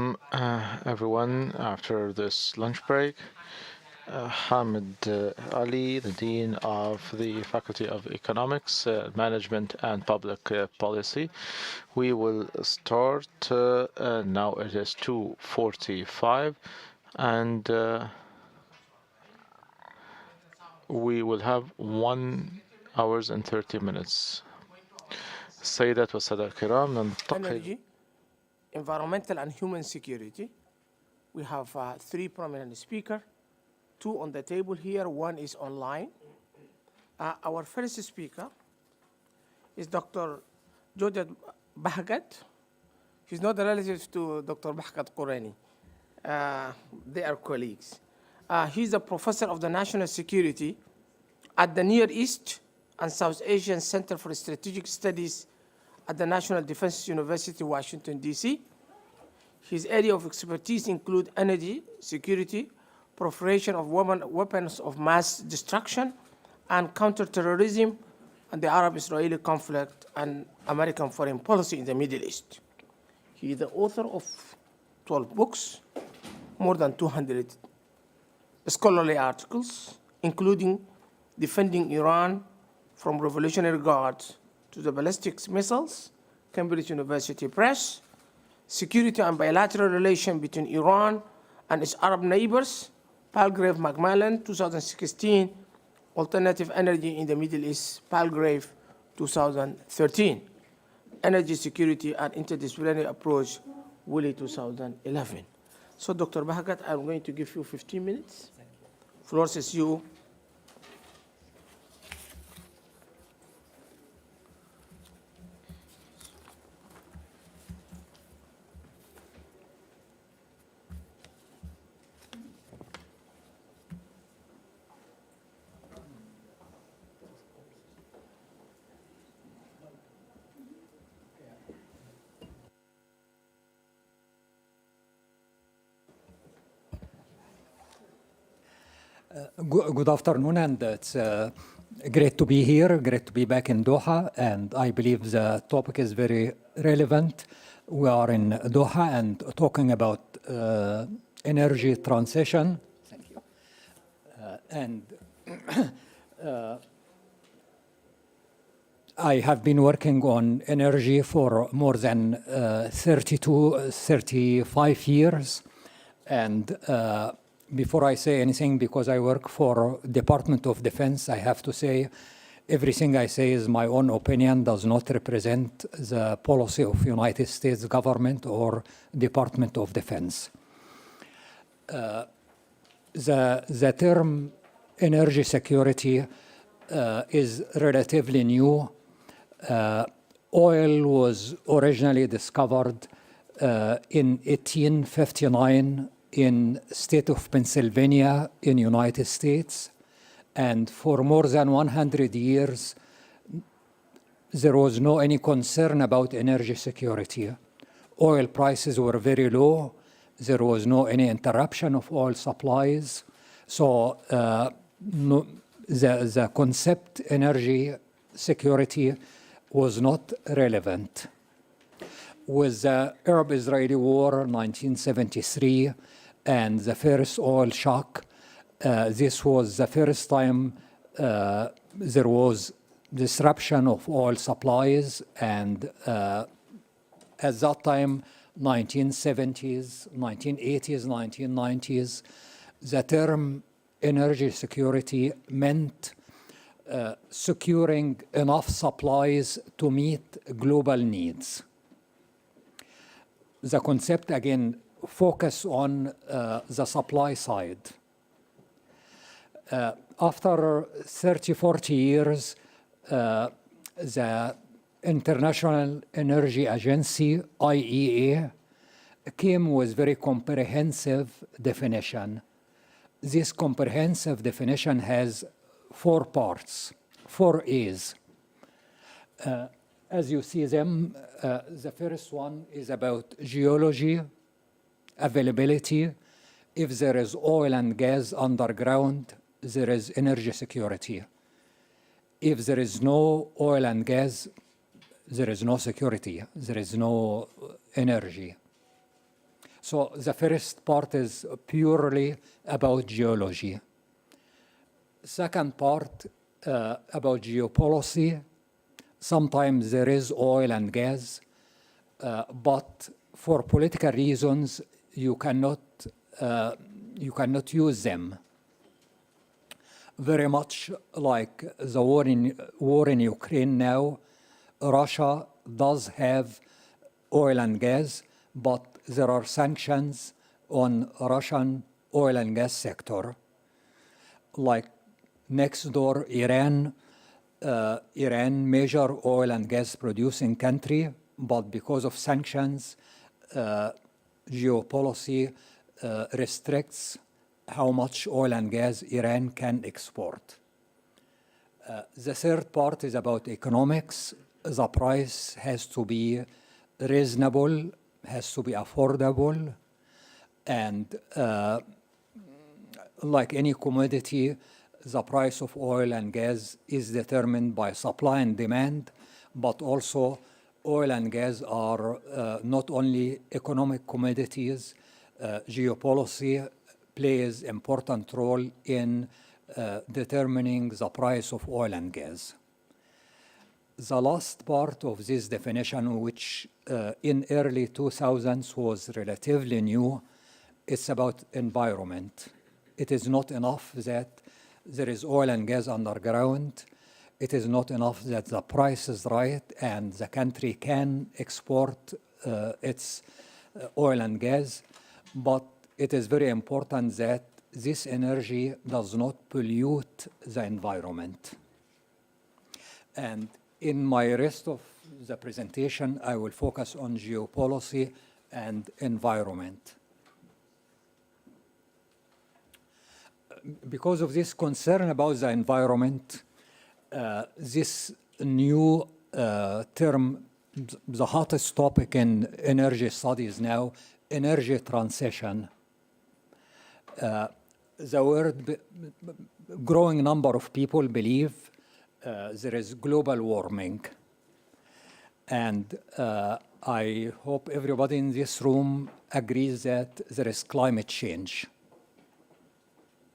Everyone, after this lunch break, Hamid Ali, the Dean of the Faculty of Economics, Management and Public Policy. We will start, now it is 2:45, and we will have 1 hour and 30 minutes. السيدات والسادة الكرام ننتقل Energy, environmental and human security. We have 3 prominent speakers, 2 on the table here, 1 is online. Our first speaker is Dr. Gawdat Bahgat. He's not a relative to Dr. Bahgat Qurani. They are colleagues. He's a professor of the national security at the Near East and South Asian Center for Strategic Studies at the National Defense University, Washington, D.C. His area of expertise include energy, security, proliferation of weapons of mass destruction, and counterterrorism, and the Arab-Israeli conflict, and American foreign policy in the Middle East. He is the author of 12 books, more than 200 scholarly articles, including Defending Iran from Revolutionary Guards to the Ballistic Missiles, Cambridge University Press, Security and Bilateral Relations between Iran and its Arab neighbors, Palgrave Macmillan, 2016, Alternative Energy in the Middle East, Palgrave, 2013, Energy Security and Interdisciplinary Approach, Wiley, 2011. So, Dr. Bahgat, I'm going to give you 15 minutes. Floor is you. Good afternoon, and it's great to be here, great to be back in Doha, and I believe the topic is very relevant. We are in Doha and talking about energy transition. Thank you. I have been working on energy for more than 35 years, and before I say anything, because I work for Department of Defense, I have to say everything I say is my own opinion, does not represent the policy of United States government or Department of Defense. The term energy security is relatively new. Oil was originally discovered in 1859 in state of Pennsylvania in United States, and for more than 100 years there was no any concern about energy security. Oil prices were very low. There was no any interruption of oil supplies. So the concept energy security was not relevant. With the Arab-Israeli War 1973 and the first oil shock, this was the first time there was disruption of oil supplies, and at that time, 1970s, 1980s, 1990s, the term energy security meant securing enough supplies to meet global needs. The concept, again, focus on the supply side. After 30, 40 years, the International Energy Agency, IEA, came with very comprehensive definition. This comprehensive definition has 4 parts, 4 A's. As you see them, the first one is about geology, availability. If there is oil and gas underground, there is energy security. If there is no oil and gas, there is no security, there is no energy. So the first part is purely about geology. Second part about geopolicy. Sometimes there is oil and gas, but for political reasons, you cannot use them. Very much like the war in Ukraine now, Russia does have oil and gas, but there are sanctions on Russian oil and gas sector. Like next door, Iran, major oil and gas producing country, but because of sanctions, geopolicy restricts how much oil and gas Iran can export. The third part is about economics. The price has to be reasonable, has to be affordable, and like any commodity, the price of oil and gas is determined by supply and demand, but also oil and gas are not only economic commodities. Geopolicy plays important role in determining the price of oil and gas. The last part of this definition, which in early 2000s was relatively new, it's about environment. It is not enough that there is oil and gas underground. It is not enough that the price is right and the country can export its oil and gas, but it is very important that this energy does not pollute the environment. And in my rest of the presentation, I will focus on geopolicy and environment. Because of this concern about the environment, this new term, the hottest topic in energy studies now, energy transition. The word, growing number of people believe there is global warming. And I hope everybody in this room agrees that there is climate change.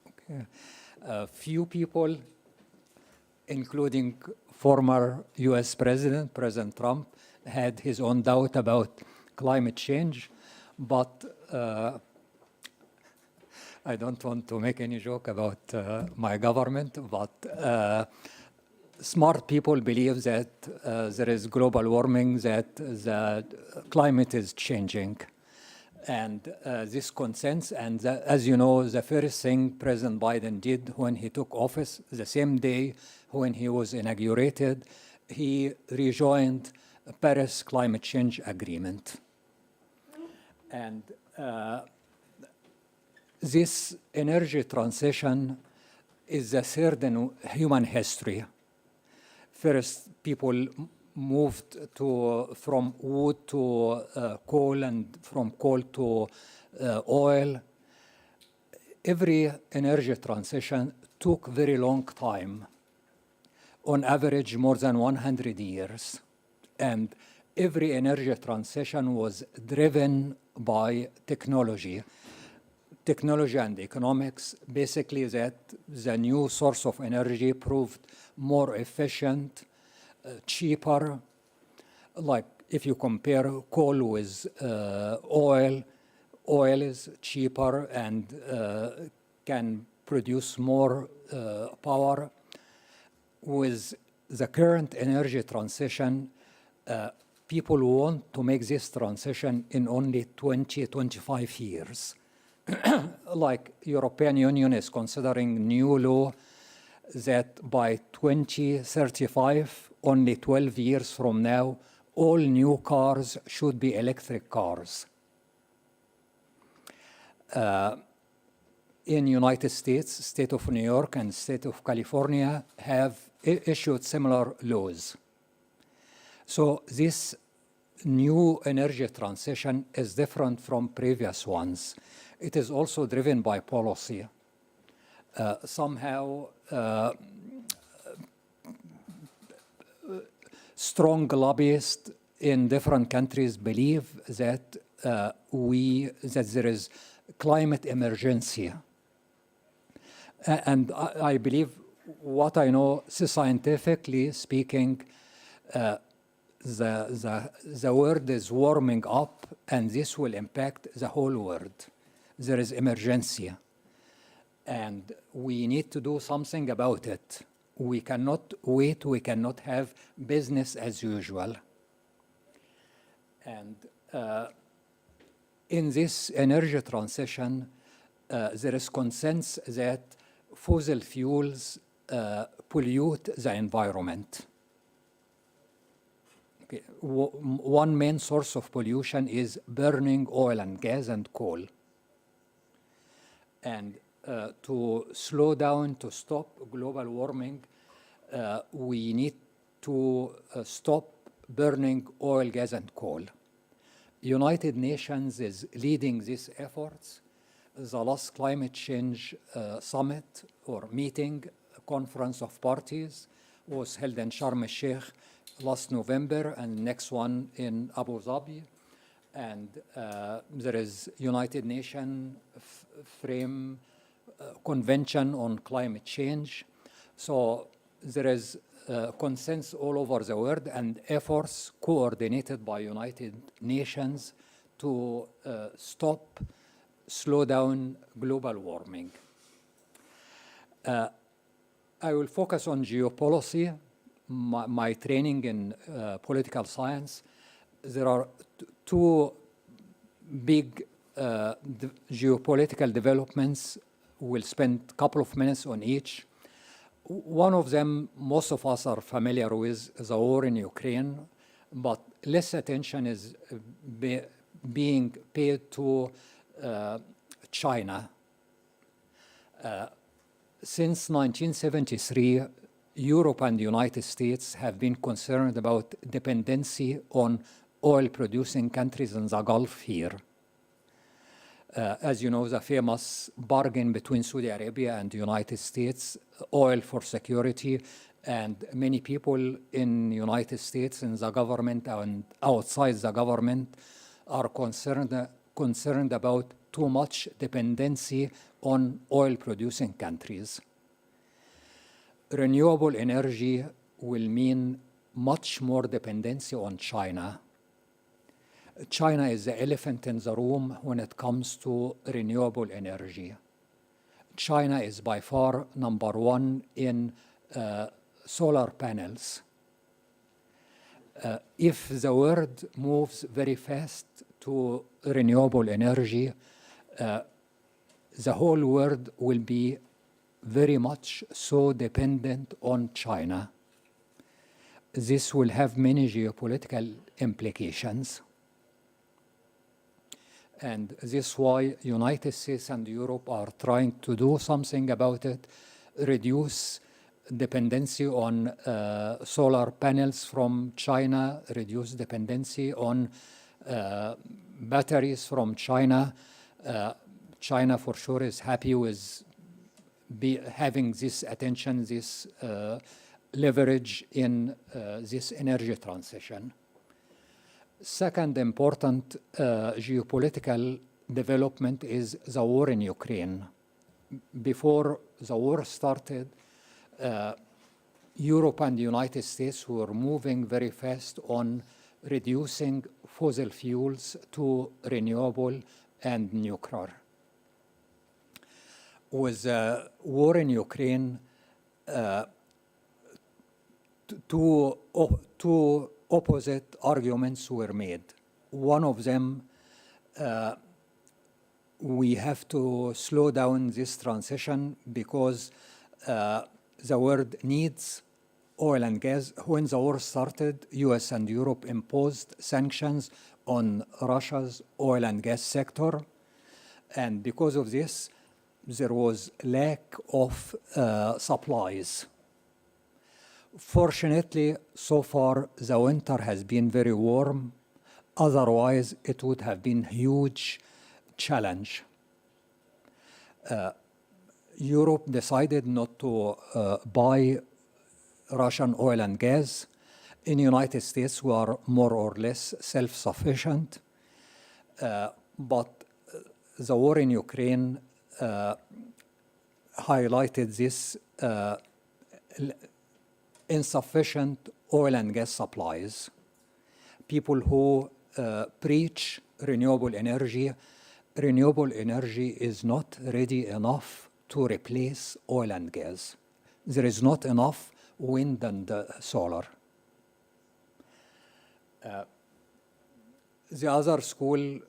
Okay. Few people, including former US President Trump, had his own doubt about climate change, but I don't want to make any joke about my government, but smart people believe that there is global warming, that the climate is changing. And this consensus, and as you know, the first thing President Biden did when he took office, the same day when he was inaugurated, he rejoined Paris Climate Change Agreement. And this energy transition is the third in human history. First, people moved from wood to coal, and from coal to oil. Every energy transition took very long time, on average more than 100 years. And every energy transition was driven by technology. Technology and economics, basically that the new source of energy proved more efficient, cheaper. Like if you compare coal with oil, oil is cheaper and can produce more power. With the current energy transition, people want to make this transition in only 25 years. Like European Union is considering new law that by 2035, only 12 years from now, all new cars should be electric cars. In United States, state of New York and state of California have issued similar laws. So this new energy transition is different from previous ones. It is also driven by policy. Somehow, strong lobbyists in different countries believe that that there is climate emergency. And I believe what I know, scientifically speaking, the world is warming up, and this will impact the whole world. There is emergency, and we need to do something about it. We cannot wait. We cannot have business as usual. And in this energy transition, there is consensus that fossil fuels pollute the environment. Okay. One main source of pollution is burning oil and gas and coal. And to slow down, to stop global warming, we need to stop burning oil, gas, and coal. United Nations is leading these efforts. The last climate change summit or meeting, conference of parties, was held in Sharm el-Sheikh last November, and next one in Abu Dhabi. And there is United Nations frame convention on climate change. So there is consensus all over the world and efforts coordinated by United Nations to slow down global warming. I will focus on geopolicy. My training in political science, there are two big geopolitical developments. We'll spend a couple of minutes on each. One of them, most of us are familiar with, the war in Ukraine, but less attention is being paid to China. Since 1973, Europe and the United States have been concerned about dependency on oil-producing countries in the Gulf here. As you know, the famous bargain between Saudi Arabia and the United States, oil for security, and many people in the United States, in the government and outside the government, are concerned about too much dependency on oil-producing countries. Renewable energy will mean much more dependency on China. China is the elephant in the room when it comes to renewable energy. China is by far number one in solar panels. If the world moves very fast to renewable energy, the whole world will be very much so dependent on China. This will have many geopolitical implications. And this is why United States and Europe are trying to do something about it, reduce dependency on solar panels from China, reduce dependency on batteries from China. China for sure is happy with having this attention, this leverage in this energy transition. Second important geopolitical development is the war in Ukraine. Before the war started, Europe and the United States were moving very fast on reducing fossil fuels to renewable and nuclear. With the war in Ukraine, two opposite arguments were made. One of them, we have to slow down this transition because the world needs oil and gas. When the war started, US and Europe imposed sanctions on Russia's oil and gas sector. And because of this, there was lack of supplies. Fortunately, so far, the winter has been very warm. Otherwise, it would have been a huge challenge. Europe decided not to buy Russian oil and gas. In the United States, we are more or less self-sufficient. but the war in Ukraine highlighted this insufficient oil and gas supplies. People who preach renewable energy is not ready enough to replace oil and gas. There is not enough wind and solar. The other school,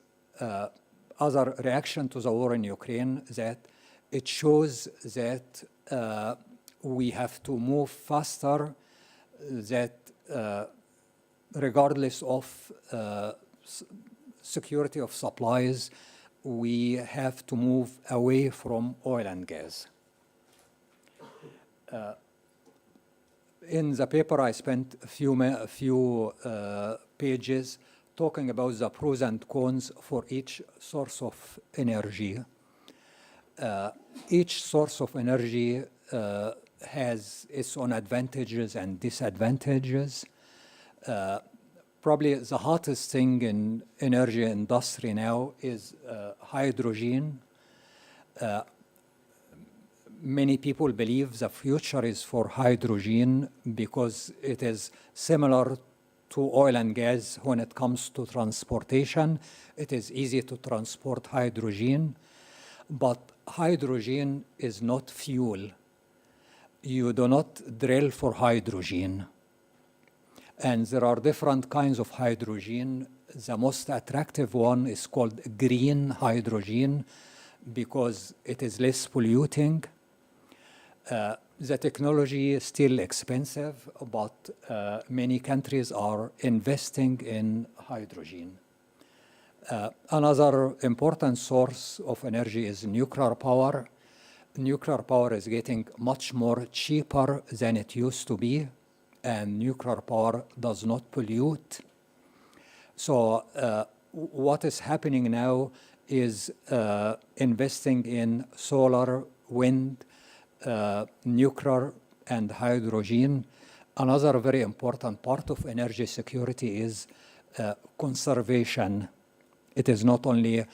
other reaction to the war in Ukraine, that it shows that we have to move faster, that regardless of security of supplies, we have to move away from oil and gas. In the paper, I spent a few pages talking about the pros and cons for each source of energy. Each source of energy has its own advantages and disadvantages. Probably the hottest thing in energy industry now is hydrogen. Many people believe the future is for hydrogen because it is similar to oil and gas when it comes to transportation. It is easy to transport hydrogen, but hydrogen is not fuel. You do not drill for hydrogen. And there are different kinds of hydrogen. The most attractive one is called green hydrogen because it is less polluting. The technology is still expensive, but many countries are investing in hydrogen. Another important source of energy is nuclear power. Nuclear power is getting much more cheaper than it used to be, and nuclear power does not pollute. So what is happening now is investing in solar, wind, nuclear, and hydrogen. Another very important part of energy security is conservation. It is not only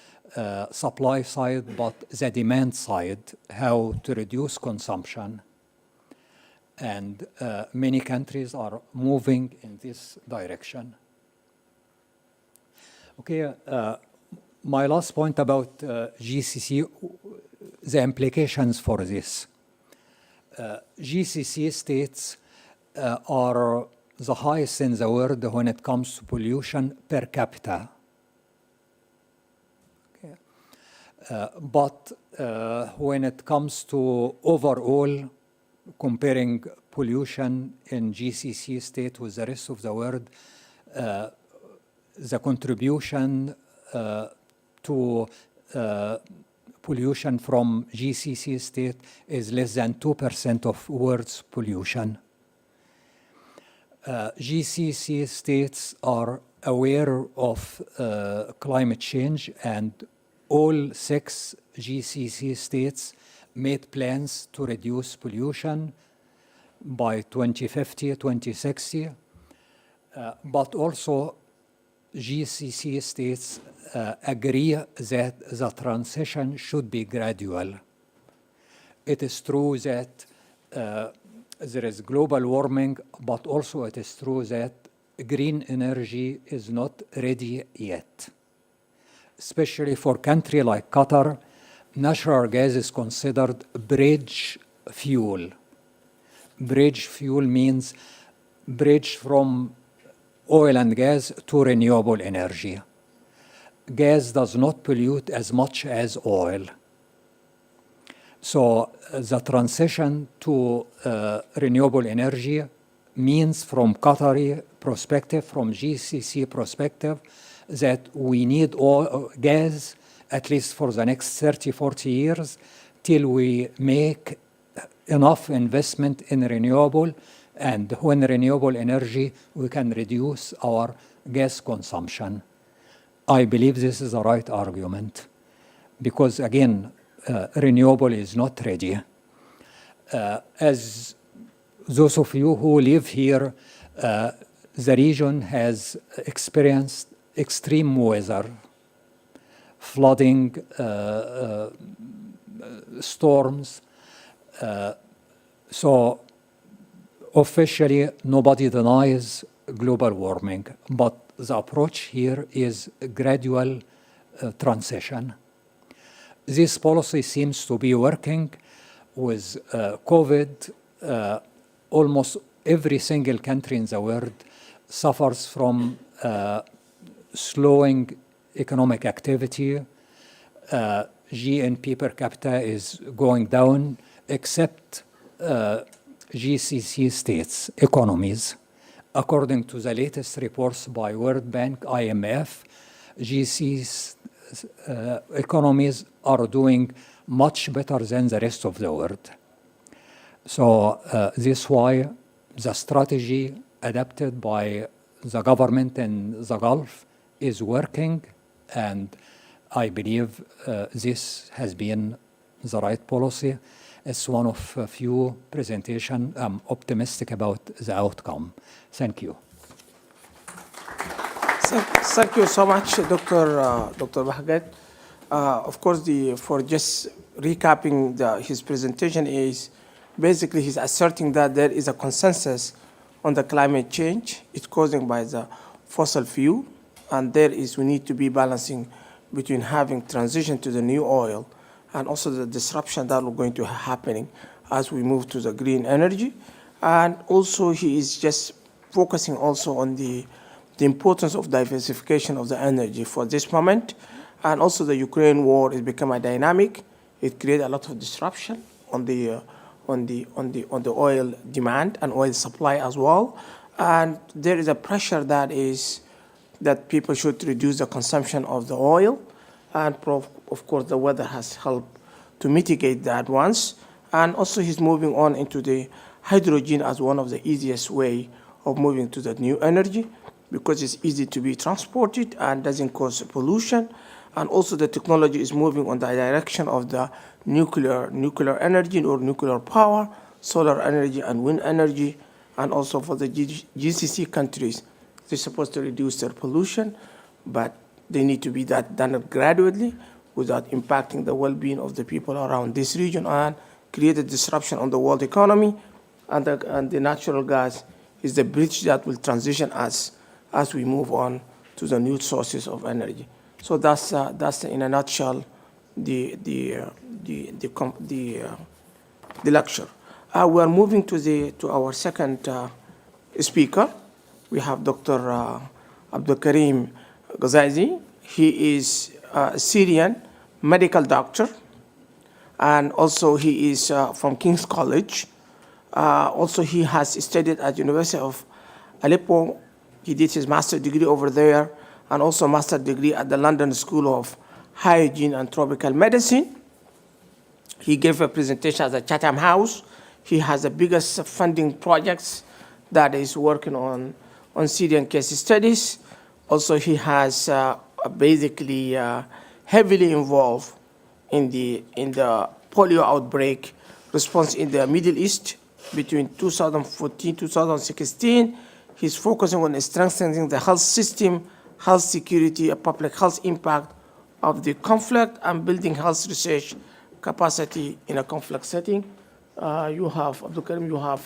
supply side, but the demand side, how to reduce consumption. And many countries are moving in this direction. Okay, my last point about GCC, the implications for this. GCC states are the highest in the world when it comes to pollution per capita. Okay. But when it comes to overall, comparing pollution in GCC state with the rest of the world, the contribution to pollution from GCC state is less than 2% of world's pollution. GCC states are aware of climate change, and all 6 GCC states made plans to reduce pollution by 2050, 2060, but also GCC states agree that the transition should be gradual. It is true that there is global warming, but also it is true that green energy is not ready yet. Especially for a country like Qatar, natural gas is considered bridge fuel. Bridge fuel means bridge from oil and gas to renewable energy. Gas does not pollute as much as oil. So the transition to renewable energy means, from Qatari perspective, from GCC perspective, that we need gas at least for the next 30, 40 years till we make enough investment in renewable, and when renewable energy, we can reduce our gas consumption. I believe this is the right argument because, again, renewable is not ready. As those of you who live here, the region has experienced extreme weather flooding, storms. So officially, nobody denies global warming, but the approach here is a gradual transition. This policy seems to be working with COVID. Almost every single country in the world suffers from slowing economic activity. GNP per capita is going down, except GCC states, economies. According to the latest reports by World Bank, IMF, GCC economies are doing much better than the rest of the world. So this is why the strategy adapted by the government in the Gulf is working, and I believe this has been the right policy. It's one of a few presentations. I'm optimistic about the outcome. Thank you. Thank you so much, Dr. Bahgat. Of course, for just recapping his presentation is basically he's asserting that there is a consensus on the climate change. It's caused by the fossil fuel, and we need to be balancing between having transition to the new oil and also the disruption that are going to happening as we move to the green energy. And also he is just focusing also on the importance of diversification of the energy for this moment. And also the Ukraine war has become a dynamic. It created a lot of disruption on the oil demand and oil supply as well. And there is a pressure that people should reduce the consumption of the oil. And of course, the weather has helped to mitigate that once. And also he's moving on into the hydrogen as one of the easiest way of moving to the new energy, because it's easy to be transported and doesn't cause pollution. And also the technology is moving on the direction of the nuclear energy or nuclear power, solar energy and wind energy. And also for the GCC countries, they're supposed to reduce their pollution, but they need to be done gradually without impacting the well-being of the people around this region and create a disruption on the world economy. And the natural gas is the bridge that will transition us as we move on to the new sources of energy. So that's in a nutshell the lecture. We are moving to our second speaker. We have Dr. Abdulkarim Ekzayez. He is a Syrian medical doctor, and also he is from King's College. Also, he has studied at University of Aleppo. He did his master's degree over there, and also master's degree at the London School of Hygiene and Tropical Medicine. He gave a presentation at the Chatham House. He has the biggest funding projects that is working on Syrian case studies. Also, he has basically heavily involved in the polio outbreak response in the Middle East between 2014 2016. He's focusing on strengthening the health system, health security, and public health impact of the conflict, and building health research capacity in a conflict setting. Abdulkarim, you have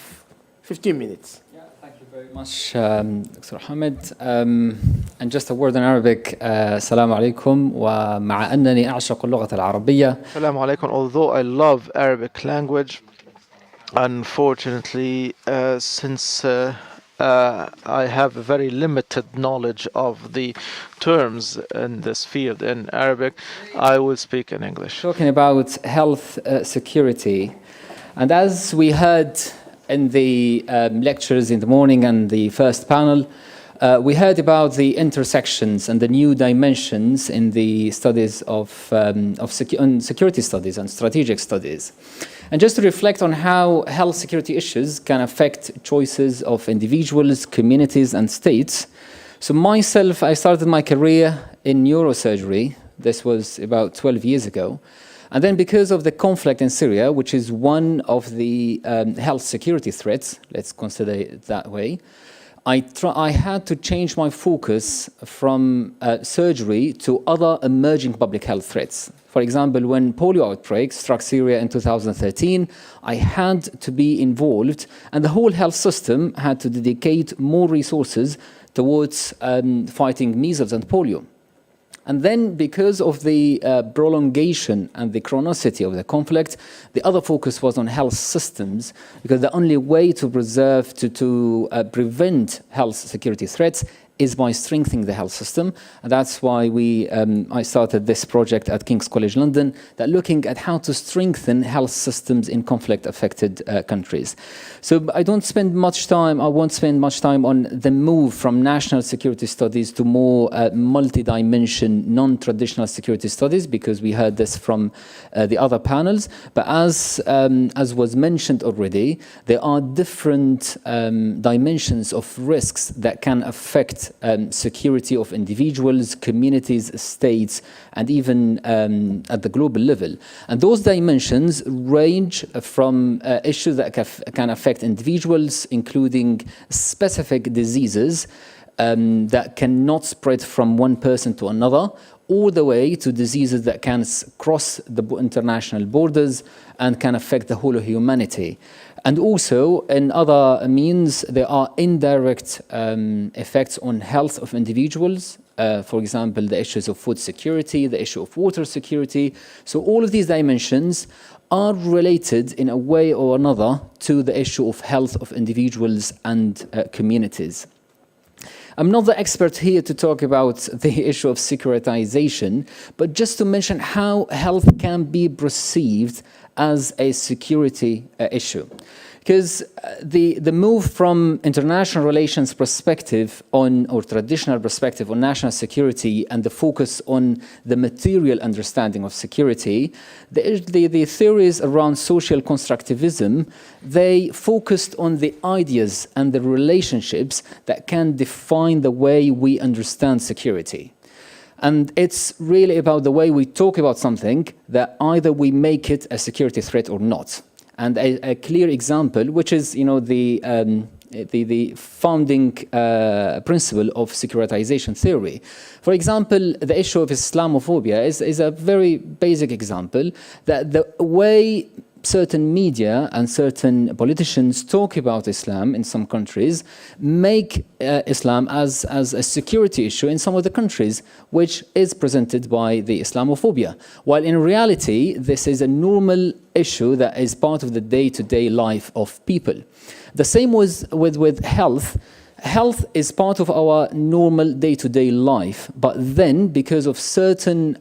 15 minutes. Yeah, thank you very much, Dr. Hamid. And just a word in Arabic. السلام عليكم ومع أنني أعشق اللغة العربية. Assalamu alaikum. Although I love Arabic language, unfortunately, since I have a very limited knowledge of the terms in this field in Arabic, I will speak in English. Talking about health security. And as we heard in the lectures in the morning and the first panel, we heard about the intersections and the new dimensions in the studies of security studies and strategic studies. And just to reflect on how health security issues can affect choices of individuals, communities, and states. So myself, I started my career in neurosurgery. This was about 12 years ago. And then because of the conflict in Syria, which is one of the health security threats, let's consider it that way, I had to change my focus from surgery to other emerging public health threats. For example, when polio outbreak struck Syria in 2013, I had to be involved, and the whole health system had to dedicate more resources towards fighting measles and polio. And then, because of the prolongation and the chronicity of the conflict, the other focus was on health systems, because the only way to prevent health security threats is by strengthening the health system. And that's why I started this project at King's College London, that looking at how to strengthen health systems in conflict-affected countries. So I won't spend much time on the move from national security studies to more multi-dimension, non-traditional security studies, because we heard this from the other panels. But as was mentioned already, there are different dimensions of risks that can affect security of individuals, communities, states, and even at the global level. And those dimensions range from issues that can affect individuals, including specific diseases that cannot spread from one person to another, all the way to diseases that can cross the international borders and can affect the whole of humanity. And also, in other means, there are indirect effects on health of individuals. For example, the issues of food security, the issue of water security. So all of these dimensions are related in a way or another to the issue of health of individuals and communities. I'm not the expert here to talk about the issue of securitization, but just to mention how health can be perceived as a security issue. Because the move from international relations perspective or traditional perspective on national security and the focus on the material understanding of security, the theories around social constructivism, they focused on the ideas and the relationships that can define the way we understand security. And it's really about the way we talk about something that either we make it a security threat or not. And a clear example, which is, the founding principle of securitization theory. For example, the issue of Islamophobia is a very basic example that the way certain media and certain politicians talk about Islam in some countries make Islam as a security issue in some of the countries, which is presented by the Islamophobia. While in reality, this is a normal issue that is part of the day-to-day life of people. The same with health. Health is part of our normal day-to-day life, but then because of certain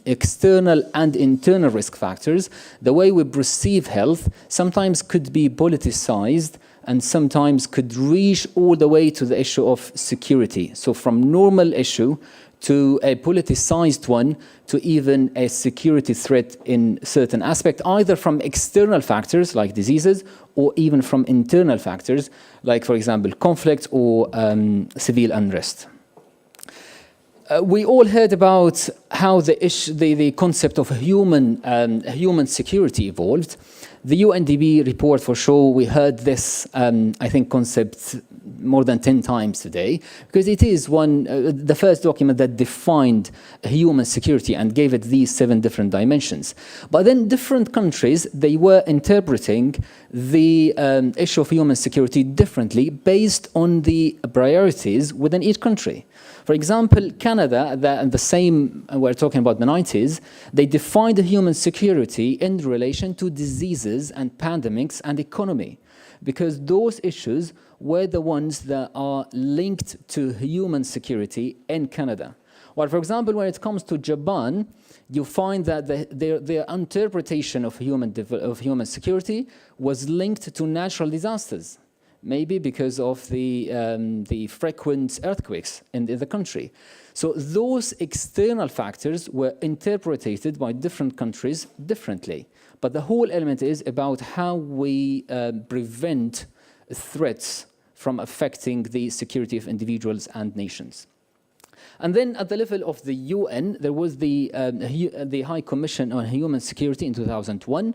external and internal risk factors, the way we perceive health sometimes could be politicized and sometimes could reach all the way to the issue of security. So from normal issue to a politicized one to even a security threat in certain aspect, either from external factors like diseases or even from internal factors like, for example, conflict or civil unrest. We all heard about how the concept of human security evolved. The UNDP report, for sure, we heard this, I think, concept more than 10 times today, because it is the first document that defined human security and gave it these 7 different dimensions. But then different countries, they were interpreting the issue of human security differently based on the priorities within each country. For example, Canada, the same, we're talking about the 90s, they defined human security in relation to diseases and pandemics and economy, because those issues were the ones that are linked to human security in Canada. While, for example, when it comes to Japan, you find that their interpretation of human security was linked to natural disasters, maybe because of the frequent earthquakes in the country. So those external factors were interpreted by different countries differently. But the whole element is about how we prevent threats from affecting the security of individuals and nations. And then at the level of the UN, there was the High Commission on Human Security in 2001.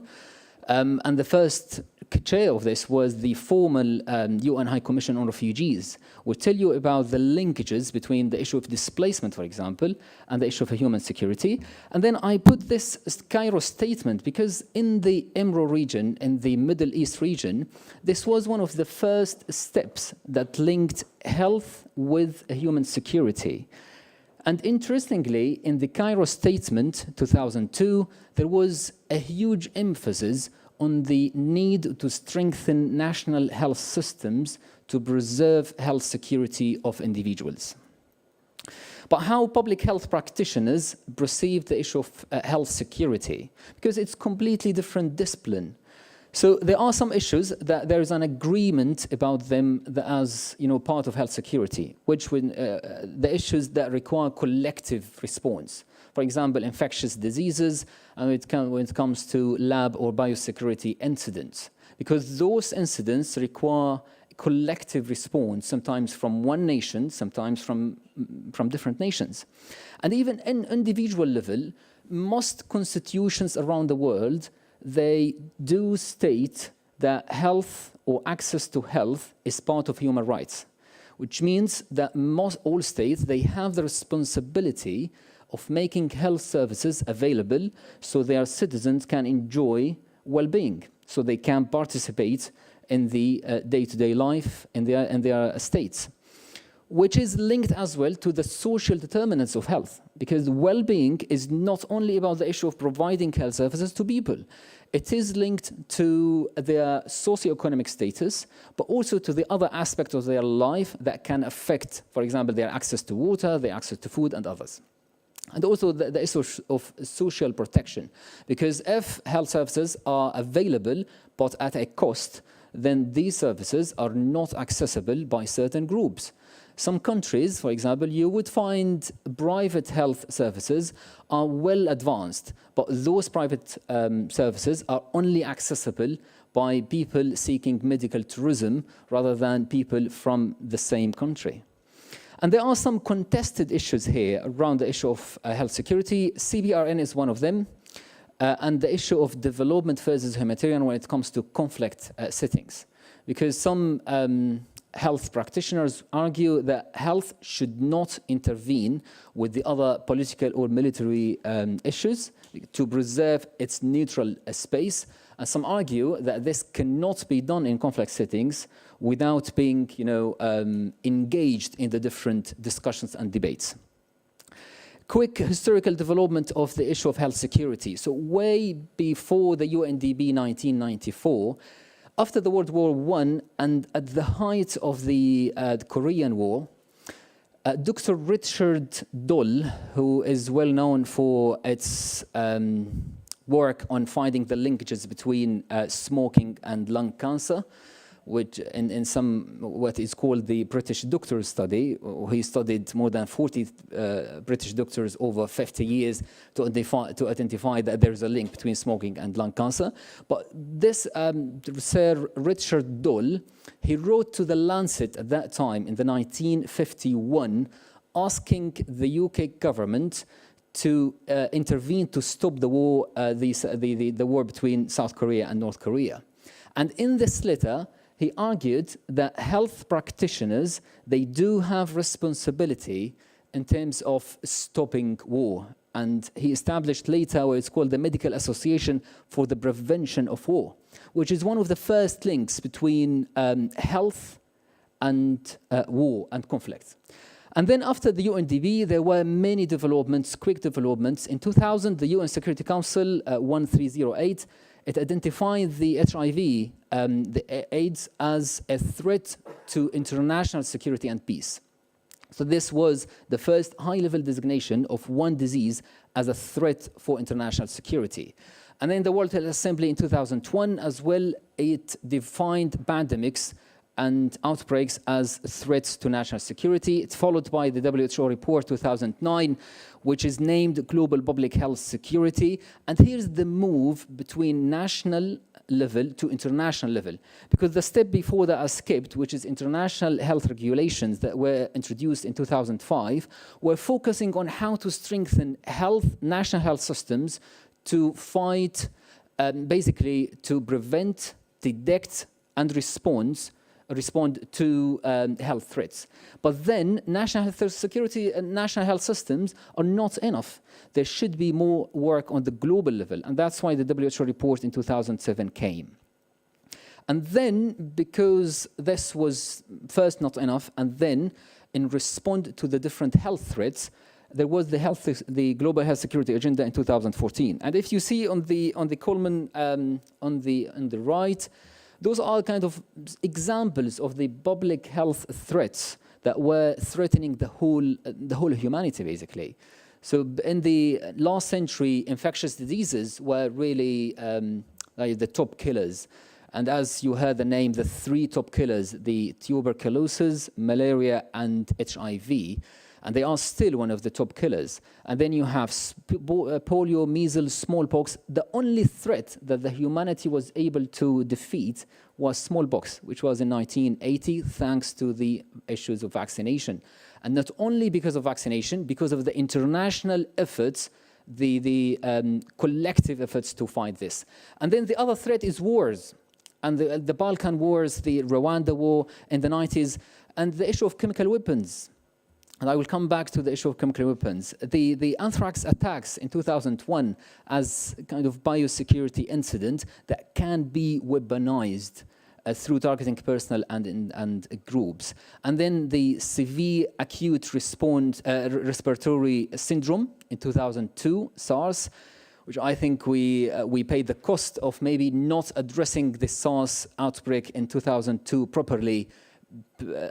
And the first chair of this was the formal UN High Commission on Refugees, will tell you about the linkages between the issue of displacement, for example, and the issue of human security. And then I put this Cairo statement because in the EMRO region, in the Middle East region, this was one of the first steps that linked health with human security. And interestingly, in the Cairo Statement 2002, there was a huge emphasis on the need to strengthen national health systems to preserve health security of individuals. But how public health practitioners perceive the issue of health security, because it's a completely different discipline. So there are some issues that there is an agreement about them that as part of health security, which when, the issues that require collective response. For example, infectious diseases, and when it comes to lab or biosecurity incidents, because those incidents require collective response, sometimes from one nation, sometimes from different nations. And even in individual level, most constitutions around the world, they do state that health or access to health is part of human rights, which means that all states, they have the responsibility of making health services available so their citizens can enjoy well-being, so they can participate in the day-to-day life in their states, which is linked as well to the social determinants of health, because well-being is not only about the issue of providing health services to people. It is linked to their socioeconomic status, but also to the other aspects of their life that can affect, for example, their access to water, their access to food, and others. And also the issue of social protection, because if health services are available but at a cost, then these services are not accessible by certain groups. Some countries, for example, you would find private health services are well advanced, but those private services are only accessible by people seeking medical tourism rather than people from the same country. And there are some contested issues here around the issue of health security. CBRN is one of them, and the issue of development versus humanitarian when it comes to conflict settings. Because some health practitioners argue that health should not intervene with the other political or military issues to preserve its neutral space. And some argue that this cannot be done in conflict settings without being, engaged in the different discussions and debates. Quick historical development of the issue of health security. So way before the UNDP 1994, after the World War I and at the height of the Korean War, Dr. Richard Doll, who is well known for its work on finding the linkages between smoking and lung cancer, which in some what is called the British Doctor Study. He studied more than 40 British doctors over 50 years to identify that there is a link between smoking and lung cancer. But this Sir Richard Doll, he wrote to the Lancet at that time in the 1951, asking the UK government to intervene to stop the war, the war between South Korea and North Korea. And in this letter, he argued that health practitioners, they do have responsibility in terms of stopping war. And he established later what is called the Medical Association for the Prevention of War, which is one of the first links between health and war and conflict. And then after the UNDP, there were many developments, quick developments. In 2000, the UN Security Council 1308, it identified the HIV, the AIDS, as a threat to international security and peace. So this was the first high-level designation of one disease as a threat for international security. And then the World Health Assembly in 2001 as well, it defined pandemics and outbreaks as threats to national security. It's followed by the WHO report 2009, which is named Global Public Health Security. And here's the move between national level to international level. Because the step before that I skipped, which is international health regulations that were introduced in 2005, were focusing on how to strengthen national health systems to fight basically to prevent, detect, and respond to health threats. But then national health security and national health systems are not enough. There should be more work on the global level, and that's why the WHO report in 2007 came. And then, because this was first not enough, and then in response to the different health threats, there was the Global Health Security Agenda in 2014. And if you see on the column on the right, those are kind of examples of the public health threats that were threatening the whole humanity, basically. So in the last century, infectious diseases were really like the top killers. And as you heard the name, the three top killers, the tuberculosis, malaria, and HIV, and they are still one of the top killers. And then you have polio, measles, smallpox. The only threat that the humanity was able to defeat was smallpox, which was in 1980, thanks to the issues of vaccination. And not only because of vaccination, because of the international efforts, the collective efforts to fight this. And then the other threat is wars. And the Balkan Wars, the Rwanda War in the 90s, and the issue of chemical weapons. And I will come back to the issue of chemical weapons. The anthrax attacks in 2001 as kind of biosecurity incident that can be weaponized through targeting personnel and groups. And then the severe acute respiratory syndrome in 2002, SARS, which I think we paid the cost of maybe not addressing the SARS outbreak in 2002 properly,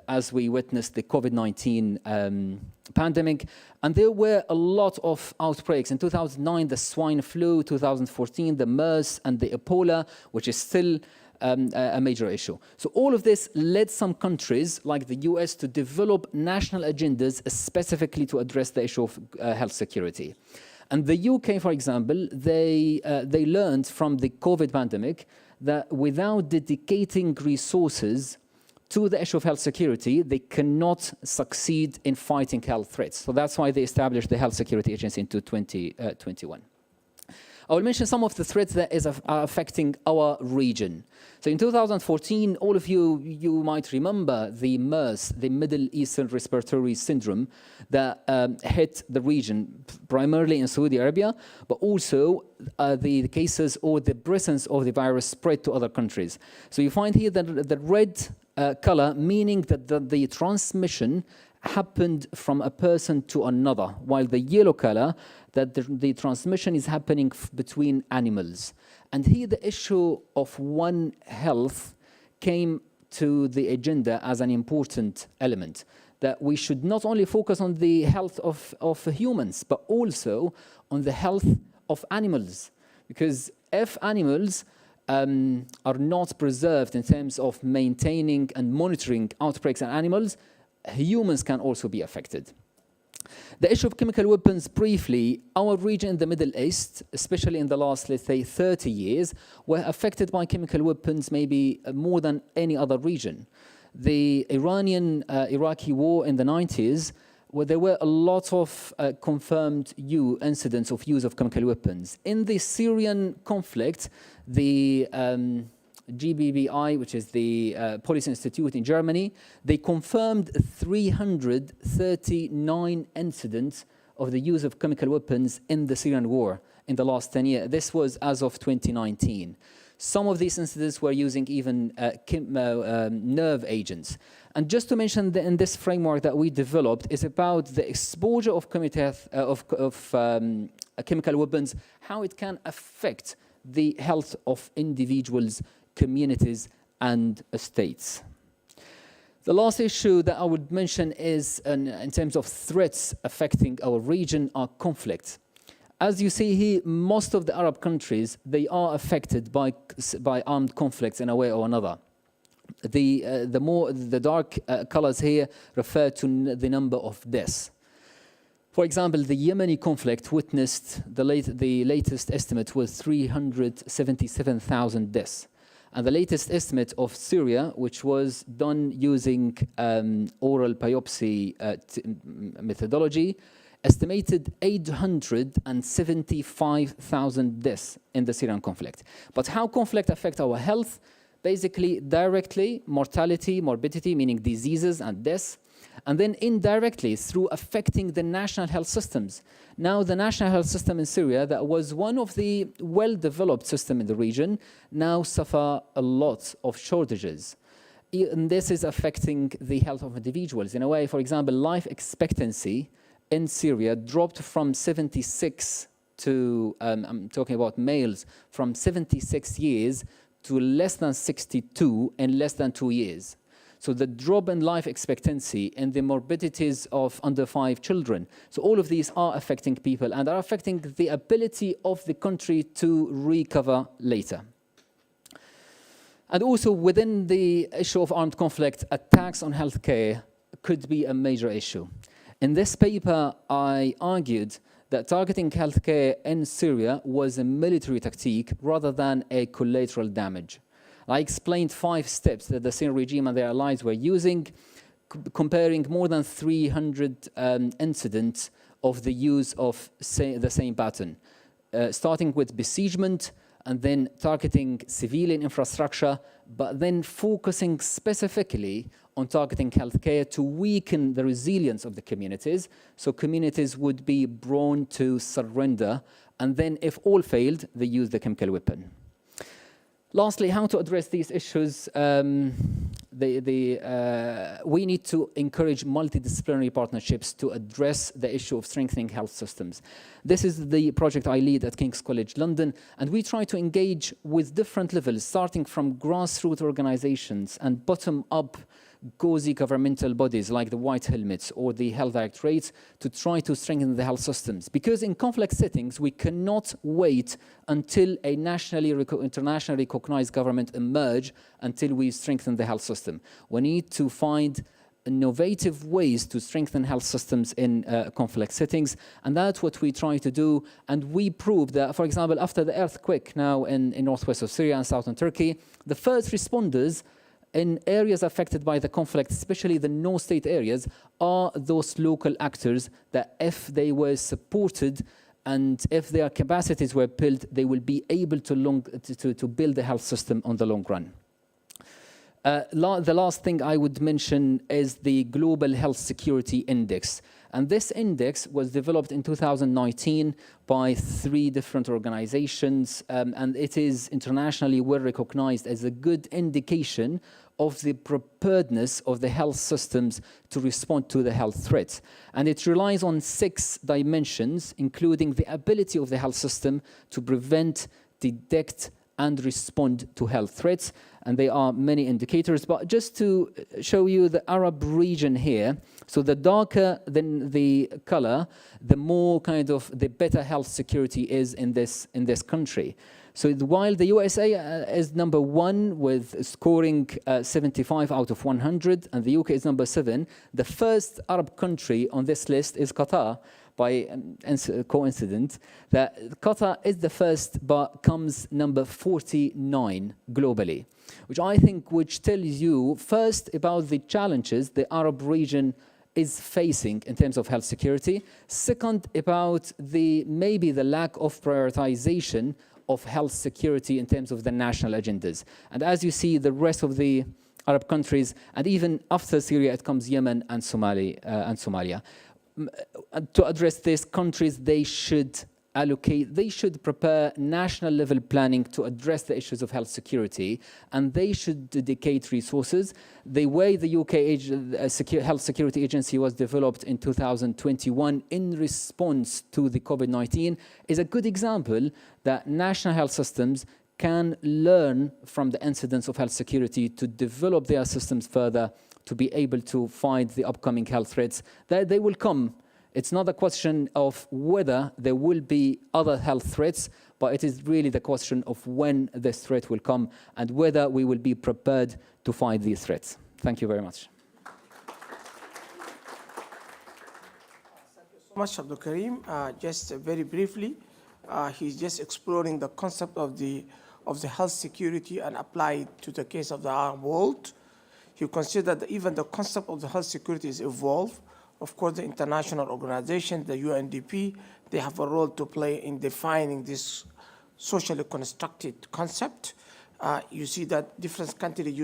as we witnessed the COVID-19 pandemic. And there were a lot of outbreaks. In 2009, the swine flu, 2014, the MERS, and the Ebola, which is still a major issue. So all of this led some countries, like the US, to develop national agendas specifically to address the issue of health security. And the UK, for example, they learned from the COVID pandemic that without dedicating resources to the issue of health security, they cannot succeed in fighting health threats. So that's why they established the Health Security Agency in 2021. I will mention some of the threats that are affecting our region. So in 2014, all of you might remember the MERS, the Middle Eastern Respiratory Syndrome, that hit the region, primarily in Saudi Arabia, but also the cases or the presence of the virus spread to other countries. So you find here that the red color, meaning that the transmission happened from a person to another, while the yellow color, that the transmission is happening between animals. And here the issue of One Health came to the agenda as an important element, that we should not only focus on the health of humans, but also on the health of animals. Because if animals are not preserved in terms of maintaining and monitoring outbreaks in animals, humans can also be affected. The issue of chemical weapons, briefly, our region in the Middle East, especially in the last, let's say, 30 years, were affected by chemical weapons maybe more than any other region. The Iranian-Iraqi war in the 90s, where there were a lot of confirmed incidents of use of chemical weapons. In the Syrian conflict, the GBBI, which is the Policy Institute in Germany, they confirmed 339 incidents of the use of chemical weapons in the Syrian war in the last 10 years. This was as of 2019. Some of these incidents were using even nerve agents. And just to mention, in this framework that we developed is about the exposure of chemical weapons, how it can affect the health of individuals, communities, and states. The last issue that I would mention is, in terms of threats affecting our region, are conflicts. As you see here, most of the Arab countries, they are affected by armed conflicts in a way or another. The dark colors here refer to the number of deaths. For example, the Yemeni conflict witnessed the latest estimate was 377,000 deaths. And the latest estimate of Syria, which was done using oral biopsy methodology, estimated 875,000 deaths in the Syrian conflict. But how conflict affect our health? Basically, directly, mortality, morbidity, meaning diseases and deaths, and then indirectly through affecting the national health systems. Now, the national health system in Syria, that was one of the well-developed systems in the region, now suffer a lot of shortages. And this is affecting the health of individuals. In a way, for example, life expectancy in Syria dropped from 76 to, I'm talking about males, from 76 years to less than 62 in less than 2 years. So the drop in life expectancy and the morbidities of under 5 children. So all of these are affecting people and are affecting the ability of the country to recover later. And also within the issue of armed conflict, attacks on healthcare could be a major issue. In this paper, I argued that targeting healthcare in Syria was a military tactique rather than a collateral damage. I explained 5 steps that the Syrian regime and their allies were using, comparing more than 300 incidents of the use of the same pattern, starting with besiegement and then targeting civilian infrastructure, but then focusing specifically on targeting healthcare to weaken the resilience of the communities, so communities would be prone to surrender, and then if all failed, they use the chemical weapon. Lastly, how to address these issues? We need to encourage multidisciplinary partnerships to address the issue of strengthening health systems. This is the project I lead at King's College London, and we try to engage with different levels, starting from grassroots organizations and bottom-up quasi-governmental bodies like the White Helmets or the Health Directorates to try to strengthen the health systems. Because in conflict settings, we cannot wait until a internationally recognized government emerge until we strengthen the health system. We need to find innovative ways to strengthen health systems in conflict settings, and that's what we try to do. And we proved that, for example, after the earthquake now in northwest of Syria and southern Turkey, the first responders in areas affected by the conflict, especially the no-state areas, are those local actors that if they were supported and if their capacities were built, they will be able to build the health system on the long run. The last thing I would mention is the Global Health Security Index. And this index was developed in 2019 by 3 different organizations, and it is internationally well recognized as a good indication of the preparedness of the health systems to respond to the health threats. And it relies on 6 dimensions, including the ability of the health system to prevent, detect, and respond to health threats. And there are many indicators, but just to show you the Arab region here, so the darker than the color, the more the better health security is in this country. So while the USA is number 1 with scoring 75 out of 100, and the UK is number 7, the first Arab country on this list is Qatar. By coincidence, that Qatar is the first, but comes number 49 globally, which tells you first about the challenges the Arab region is facing in terms of health security. Second, about maybe the lack of prioritization of health security in terms of the national agendas. And as you see, the rest of the Arab countries, and even after Syria, it comes Yemen and Somalia. To address these countries, they should prepare national level planning to address the issues of health security, and they should dedicate resources. The way the UK Health Security Agency was developed in 2021 in response to the COVID-19 is a good example that national health systems can learn from the incidents of health security to develop their systems further to be able to fight the upcoming health threats. They will come. It's not a question of whether there will be other health threats, but it is really the question of when this threat will come and whether we will be prepared to fight these threats. Thank you very much. Thank you so much, Abdulkarim. Just very briefly, he's just exploring the concept of the health security and apply it to the case of the Arab world. You consider that even the concept of the health security is evolved Of course, the international organizations, the UNDP, they have a role to play in defining this socially constructed concept. You see that different countries use